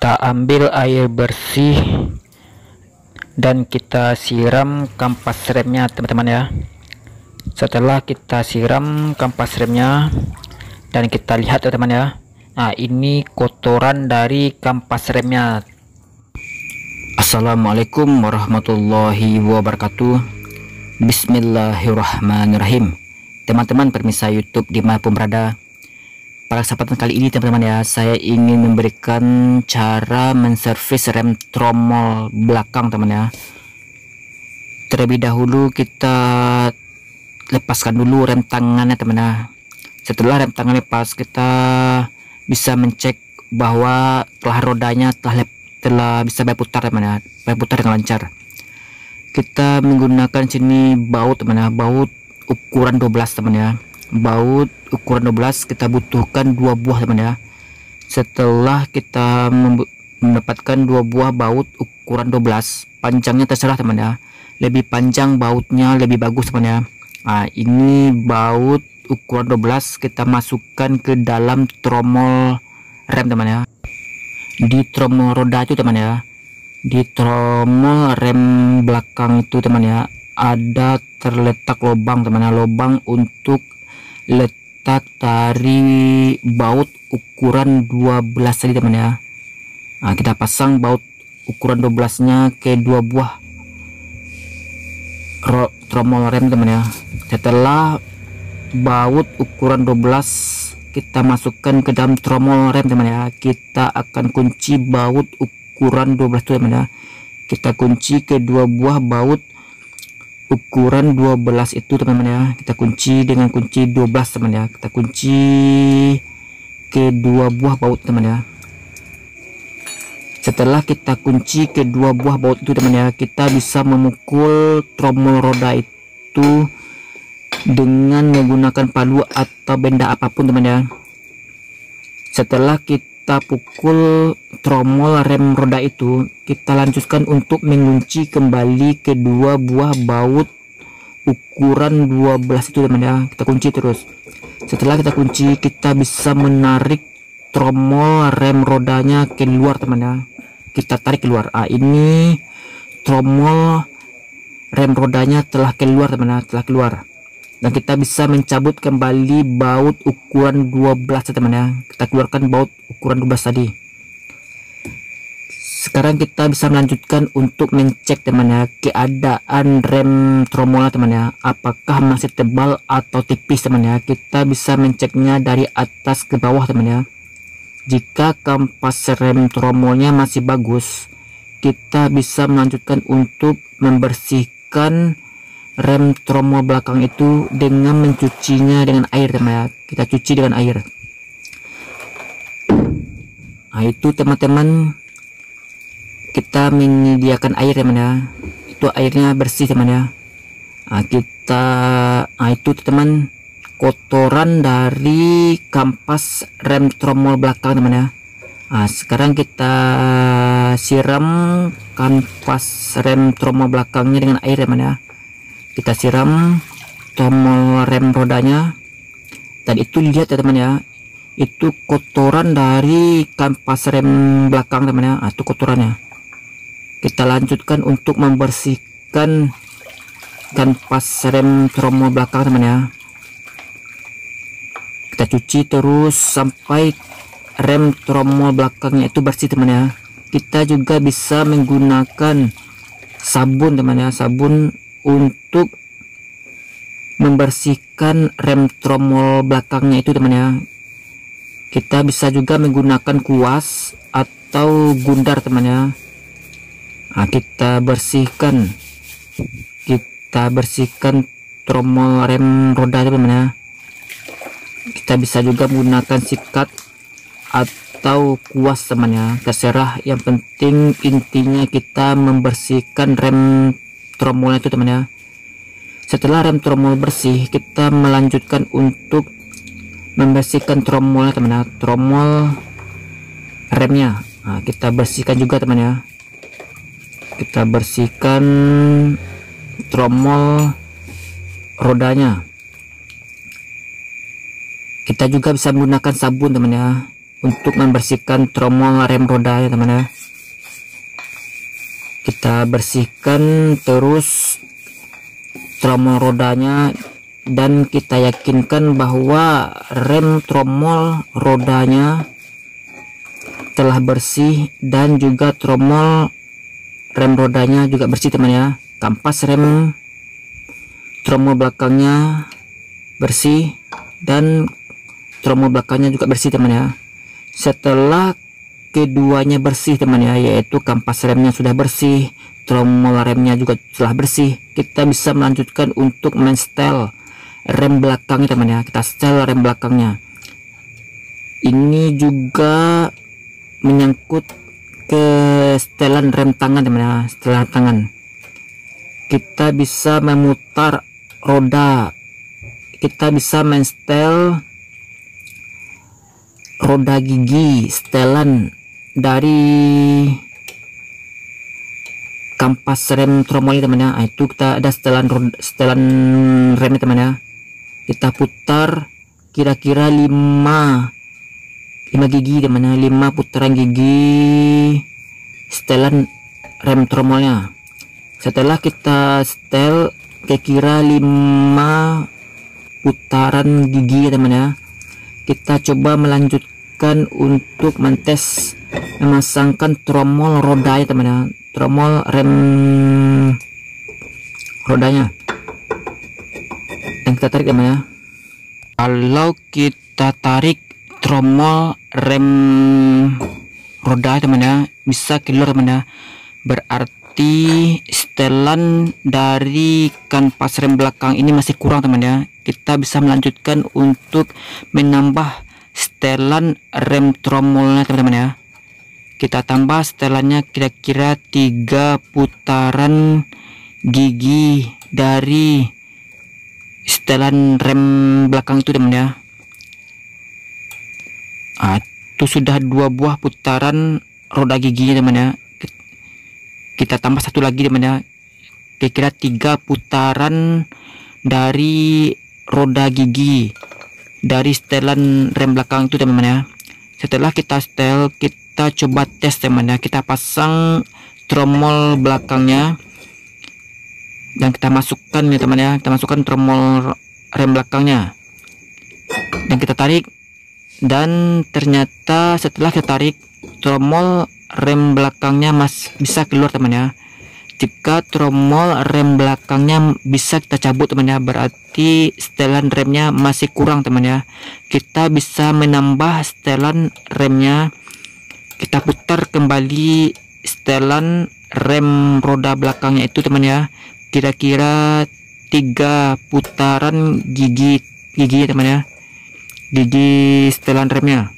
Kita ambil air bersih dan kita siram kampas remnya teman-teman ya. Setelah kita siram kampas remnya dan kita lihat teman-teman ya, nah ini kotoran dari kampas remnya. Assalamualaikum warahmatullahi wabarakatuh. Bismillahirrahmanirrahim. Teman-teman pemirsa YouTube dimanapun berada, pada kesempatan kali ini teman-teman ya, saya ingin memberikan cara menservis rem tromol belakang teman ya. Terlebih dahulu kita lepaskan dulu rem tangannya teman ya. Setelah rem tangan lepas, kita bisa mencek bahwa telah rodanya telah bisa berputar teman ya, berputar dengan lancar. Kita menggunakan sini baut teman ya, baut ukuran 12 teman ya. Baut ukuran 12 kita butuhkan 2 buah teman ya. Setelah kita mendapatkan 2 buah baut ukuran 12, panjangnya terserah teman ya, lebih panjang bautnya lebih bagus teman ya. Nah ini baut ukuran 12 kita masukkan ke dalam tromol rem teman ya, di tromol roda itu teman ya. Di tromol rem belakang itu teman ya, ada terletak lubang teman ya, lubang untuk letak dari baut ukuran 12 tadi teman ya. Nah kita pasang baut ukuran 12 nya ke 2 buah tromol rem teman ya. Setelah baut ukuran 12 kita masukkan ke dalam tromol rem teman ya, kita akan kunci baut ukuran 12 itu teman ya. Kita kunci ke 2 buah baut ukuran 12 itu teman-teman ya. Kita kunci dengan kunci 12 teman ya. Kita kunci ke 2 buah baut teman ya. Setelah kita kunci ke 2 buah baut itu teman ya, kita bisa memukul tromol roda itu dengan menggunakan palu atau benda apapun teman ya. Setelah kita pukul tromol rem roda itu, kita lanjutkan untuk mengunci kembali kedua buah baut ukuran 12 itu teman ya. Kita kunci terus. Setelah kita kunci, kita bisa menarik tromol rem rodanya keluar teman ya. Kita tarik keluar. Ini tromol rem rodanya telah keluar teman ya, telah keluar. Dan kita bisa mencabut kembali baut ukuran 12 teman ya. Kita keluarkan baut ukuran 12 tadi. Sekarang kita bisa melanjutkan untuk mencek teman ya, keadaan rem tromolnya teman ya, apakah masih tebal atau tipis teman ya. Kita bisa menceknya dari atas ke bawah teman ya. Jika kampas rem tromolnya masih bagus, kita bisa melanjutkan untuk membersihkan rem tromol belakang itu dengan mencucinya dengan air teman ya. Kita cuci dengan air. Nah itu teman-teman, kita menyediakan air teman ya, itu airnya bersih teman ya. Nah itu teman, kotoran dari kampas rem tromol belakang teman ya. Nah sekarang kita siram kampas rem tromol belakangnya dengan air teman ya. Kita siram tromol rem rodanya, dan itu lihat ya teman ya, itu kotoran dari kampas rem belakang teman ya. Nah, itu kotorannya. Kita lanjutkan untuk membersihkan kampas rem tromol belakang teman ya. Kita cuci terus sampai rem tromol belakangnya itu bersih teman ya. Kita juga bisa menggunakan sabun teman ya, sabun untuk membersihkan rem tromol belakangnya itu teman ya. Kita bisa juga menggunakan kuas atau gundar teman ya. Nah, kita bersihkan tromol rem roda teman ya. Kita bisa juga menggunakan sikat atau kuas teman ya, terserah, yang penting intinya kita membersihkan rem tromolnya itu teman ya. Setelah rem tromol bersih, kita melanjutkan untuk membersihkan tromolnya teman ya, tromol remnya. Nah, kita bersihkan juga teman ya. Kita bersihkan tromol rodanya. Kita juga bisa menggunakan sabun teman ya. untuk membersihkan tromol rem roda ya teman ya. Kita bersihkan terus tromol rodanya dan kita yakinkan bahwa rem tromol rodanya telah bersih dan juga tromol rem rodanya juga bersih teman ya. Kampas rem tromol belakangnya bersih dan tromol belakangnya juga bersih teman ya. Setelah keduanya bersih teman ya, yaitu kampas remnya sudah bersih, tromol remnya juga telah bersih, kita bisa melanjutkan untuk menstel rem belakangnya teman ya. Kita setel rem belakangnya. Ini juga menyangkut ke setelan rem tangan teman ya. Setelan tangan kita bisa memutar roda, kita bisa menstel roda gigi setelan dari kampas rem tromolnya teman ya. Itu kita ada setelan remnya teman ya. Kita putar kira-kira 5 gigi teman ya, 5 putaran gigi setelan rem tromolnya. Setelah kita setel kira-kira 5 putaran gigi ya teman ya, kita coba melanjutkan untuk memasangkan tromol roda ya teman ya, tromol rem rodanya, dan kita tarik teman ya. Kalau kita tarik tromol rem roda teman ya, bisa keluar teman ya, berarti setelan dari kanvas rem belakang ini masih kurang teman ya. Kita bisa melanjutkan untuk menambah setelan rem tromolnya teman-teman ya. Kita tambah setelannya kira-kira 3 putaran gigi dari setelan rem belakang itu teman ya. Itu sudah 2 buah putaran roda giginya teman ya. Kita tambah satu lagi teman ya, kira-kira 3 putaran dari roda gigi dari setelan rem belakang itu teman-teman ya. Setelah kita setel, kita coba tes teman ya. Kita pasang tromol belakangnya dan kita masukkan ya teman ya. Kita masukkan tromol rem belakangnya dan kita tarik, dan ternyata setelah kita tarik tromol rem belakangnya bisa keluar teman ya. Jika tromol rem belakangnya bisa kita cabut teman ya, berarti setelan remnya masih kurang teman ya. Kita bisa menambah setelan remnya. Kita putar kembali setelan rem roda belakangnya itu teman ya, kira-kira 3 putaran gigi teman ya, gigi setelan remnya.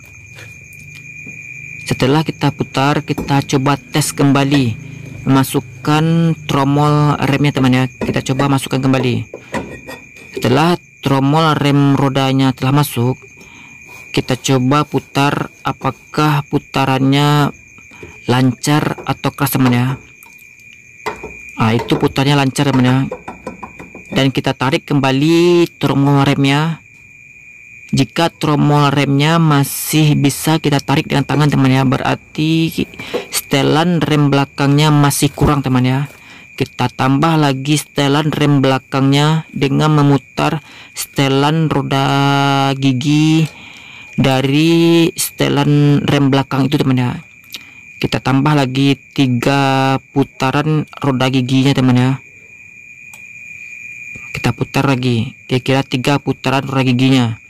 Setelah kita putar, kita coba tes kembali masukkan tromol remnya teman ya. Kita coba masukkan kembali. Setelah tromol rem rodanya telah masuk, kita coba putar apakah putarannya lancar atau keras teman ya. Itu putarnya lancar teman ya. Dan kita tarik kembali tromol remnya. Jika tromol remnya masih bisa kita tarik dengan tangan teman ya, berarti setelan rem belakangnya masih kurang teman ya. Kita tambah lagi setelan rem belakangnya dengan memutar setelan roda gigi dari setelan rem belakang itu teman ya. Kita tambah lagi 3 putaran roda giginya teman ya. Kita putar lagi kira-kira 3 putaran roda giginya.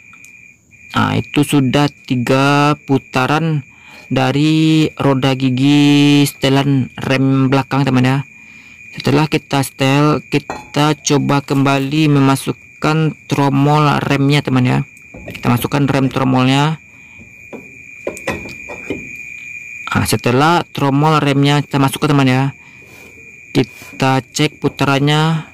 Itu sudah 3 putaran dari roda gigi setelan rem belakang teman ya. Setelah kita setel, kita coba kembali memasukkan tromol remnya teman ya. Kita masukkan rem tromolnya. Setelah tromol remnya kita masukkan teman ya, kita cek putarannya.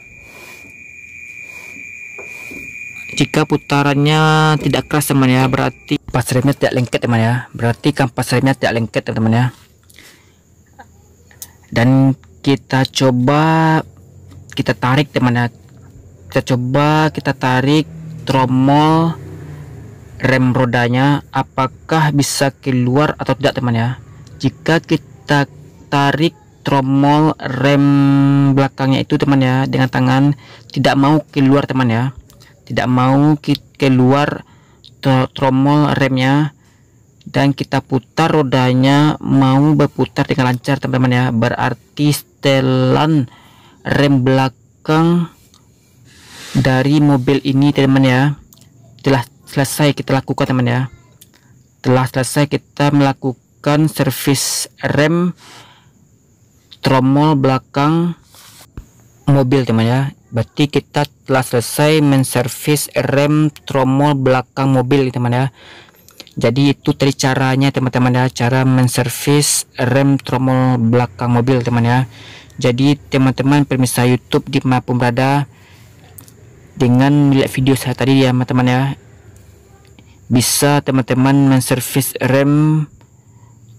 Jika putarannya tidak keras teman ya, berarti kampas remnya tidak lengket teman ya. Berarti kampas remnya tidak lengket teman-teman ya. Dan kita coba kita tarik teman ya. Kita tarik tromol rem rodanya apakah bisa keluar atau tidak teman ya. Jika kita tarik tromol rem belakangnya itu teman ya dengan tangan, tidak mau keluar teman ya, tidak mau keluar tromol remnya, dan kita putar rodanya mau berputar dengan lancar teman-teman ya, berarti setelan rem belakang dari mobil ini teman ya telah selesai kita lakukan teman ya, telah selesai kita melakukan servis rem tromol belakang mobil teman ya. Berarti kita telah selesai menservis rem tromol belakang mobil teman ya. Jadi itu tadi caranya teman-teman ya, cara menservis rem tromol belakang mobil teman ya. Jadi teman-teman pemirsa YouTube dimanapun berada, dengan melihat video saya tadi ya teman-teman ya, bisa teman-teman menservis rem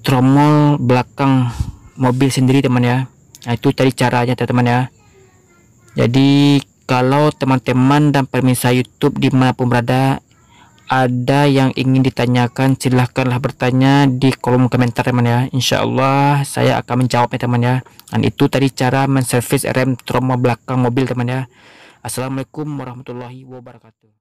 tromol belakang mobil sendiri teman ya. Nah, itu tadi caranya teman-teman ya. Jadi kalau teman-teman dan pemirsa YouTube dimanapun berada ada yang ingin ditanyakan, silahkanlah bertanya di kolom komentar teman ya. Insya Allah saya akan menjawabnya teman ya. Dan itu tadi cara menservis rem tromol belakang mobil teman ya. Assalamualaikum warahmatullahi wabarakatuh.